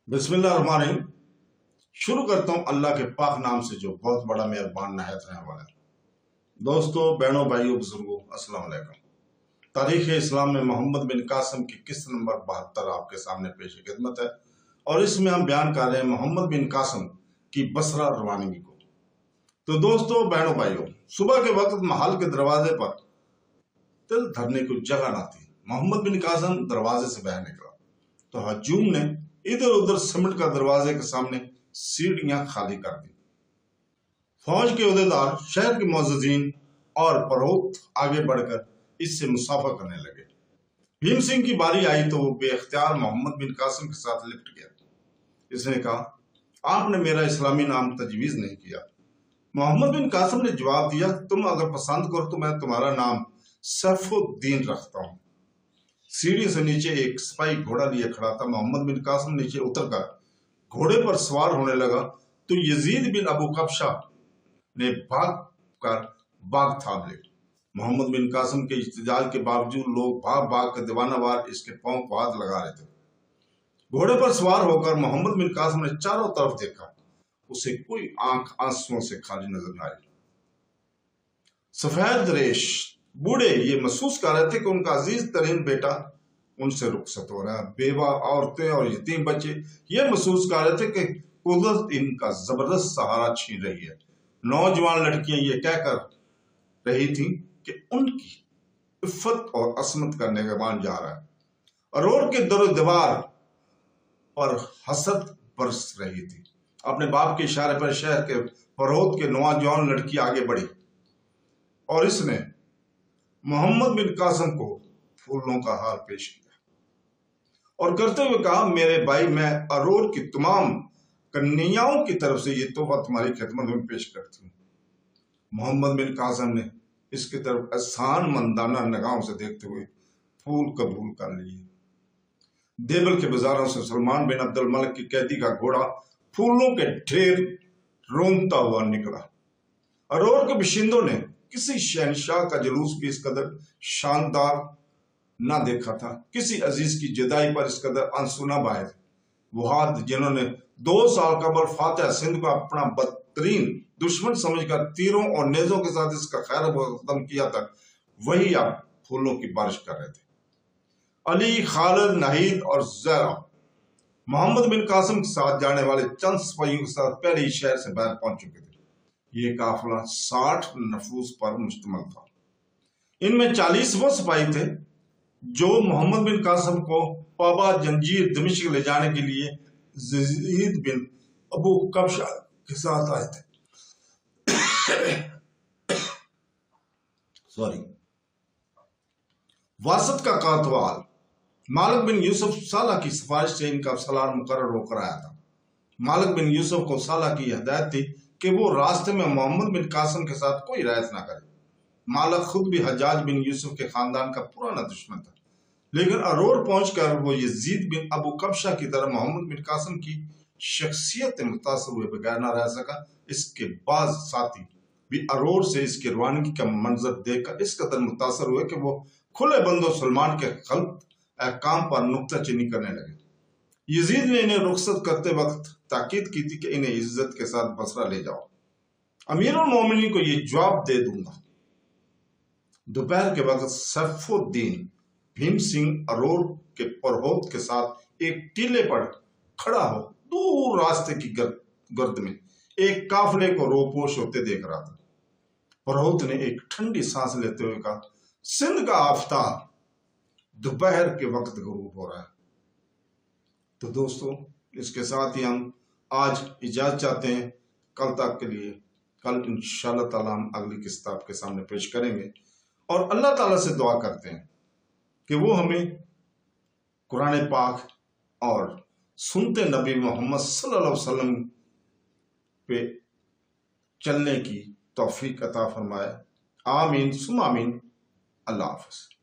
बिस्मिल्लाहिर्रहमानिर्रहीम। शुरू करता हूँ अल्लाह के पाक नाम से जो बहुत बड़ा मेहरबान नहायत रहने वाला है। दोस्तों, बहनों, भाइयों, बुजुर्गों, अस्सलाम वालेकुम। तारीख इस्लाम में मोहम्मद बिन कासिम की किस्त नंबर 72 आपके सामने पेश खिदमत है और इसमें हम बयान कर रहे हैं मोहम्मद बिन कासिम की बसरा रवानगी को। तो दोस्तों, बहनों, भाइयों, सुबह के वक्त महल के दरवाजे पर तिल धरने को जगह न थी। मोहम्मद बिन कासिम दरवाजे से बाहर निकला तो हजूम ने इधर उधर सिमट कर दरवाजे के सामने सीढ़ियां खाली कर दी। फौज के अहदेदार, शहर के मुअज्जिजीन और परोत आगे बढ़कर इससे मुसाफा करने लगे। भीम सिंह की बारी आई तो वो बेख्तियार मोहम्मद बिन कासिम के साथ लिपट गया। इसने कहा, आपने मेरा इस्लामी नाम तजवीज नहीं किया। मोहम्मद बिन कासिम ने जवाब दिया, तुम अगर पसंद करो तो मैं तुम्हारा नाम सैफुद्दीन रखता हूँ। सीढ़ी से नीचे एक सिपाही घोड़ा लिए खड़ा था। मोहम्मद बिन कासिम नीचे उतरकर घोड़े पर सवार होने लगा तो यजीद बिन अबू कबशा ने भाग कर बाग थाम ली। मोहम्मद बिन कासिम के इस्तेजाल के बावजूद लोग भाग भाग कर दीवानावार इसके पांव को हाथ लगा रहे थे। घोड़े पर सवार होकर मोहम्मद बिन कासिम ने चारों तरफ देखा। उसे कोई आंख आंसुओं से खाली नजर न आई। सफेद रेश बूढ़े ये महसूस कर रहे थे कि उनका अजीज तरीन बेटा उनसे रुखसत हो रहा है। बेवा औरतें और यतीम बच्चे ये महसूस कर रहे थे कि कुदरत इनका जबरदस्त सहारा छीन रही है। नौजवान लड़कियां ये कहकर रही थी कि उनकी इफ्फत और असमत का निगहबान जा रहा है। रोड के दर दीवार पर हसद बरस रही थी। अपने बाप के इशारे पर शहर के फरोत के नौजवान लड़की आगे बढ़ी और इसने मोहम्मद बिन कासिम को फूलों का हार पेश किया और करते हुए कहा, मेरे भाई, मैं अरोर की तमाम कन्याओं की तरफ से ये तोहफा तुम्हारी खिदमत में पेश करती हूँ। मोहम्मद बिन कासिम ने इसकी तरफ एहसान मंदाना निगाहों से देखते हुए फूल कबूल कर लिए। देवल के बाजारों से सलमान बिन अब्दुल मलिक की कैदी का घोड़ा फूलों के ढेर रोंदता हुआ निकला। अरोर के बाशिंदों ने किसी शहनशाह का जुलूस भी इस कदर शानदार ना देखा था। किसी अजीज की जुदाई पर इस कदर आंसू ना बहाए थे। वो हाथ जिन्होंने 2 साल कबल फातिह सिंध को अपना बदतरीन दुश्मन समझकर तीरों और नेजों के साथ इसका खैर खत्म किया था, वही अब फूलों की बारिश कर रहे थे। अली, खालिद, नाहिद और जहरा मोहम्मद बिन कासिम के साथ जाने वाले चंद सिपाहियों के साथ पहले ही शहर से बाहर पहुंच चुके थे। ये काफिला 60 नफूस पर मुश्तमिल था। इनमें 40 वो सिपाही थे जो मोहम्मद बिन कासिम को पाबा जंजीर दमिश्क ले जाने के लिए यजीद बिन अबू कबशा के साथ आए थे। वासत का कातवाल मालिक बिन यूसुफ साला की सिफारिश से इनका सलार मुकर्रर होकर आया था। मालिक बिन यूसुफ को साला की हिदायत थी कि वो रास्ते में मोहम्मद बिन कासिम के साथ कोई रायत ना करे। मालिक खुद भी हज्जाज बिन यूसुफ के खानदान का पुराना दुश्मन था, लेकिन अरोर पहुंचकर वो यजीद बिन अबू कबशा की तरह मोहम्मद बिन कासिम की शख्सियत मुतासर हुए बगैर न रह सका। इसके बाद साथी भी अरोर से इसकी रवानगी का मंजर देखकर इस कदर मुतासर हुए कि वो खुले बंदो सलमान के गलत अहकाम पर नुक्ताचीनी करने लगे। यजीद ने इन्हें रुखसत करते वक्त ताकीद की थी कि इन्हें इज्जत के साथ बसरा ले जाओ। अमीरुल मोमिनीन को यह जवाब दे दूंगा। दोपहर के वक्त सैफुद्दीन भीम सिंह अरोर के परहोत के साथ एक टीले पर खड़ा हो दूर रास्ते की गर्द में एक काफले को रोपोश होते देख रहा था। परहोत ने एक ठंडी सांस लेते हुए कहा, सिंध का आफताब दोपहर के वक्त गुरूब हो रहा है। तो दोस्तों, इसके साथ ही हम आज इजाजत चाहते हैं। कल तक के लिए, कल इंशाअल्लाह ताला हम अगली किस्त आपके सामने पेश करेंगे और अल्लाह ताला से दुआ करते हैं कि वो हमें कुरान पाक और सुनते नबी मोहम्मद सल्लल्लाहु अलैहि वसल्लम पे चलने की तौफीक अता फरमाए। आमीन सुम आमीन। अल्लाह हाफ़िज़।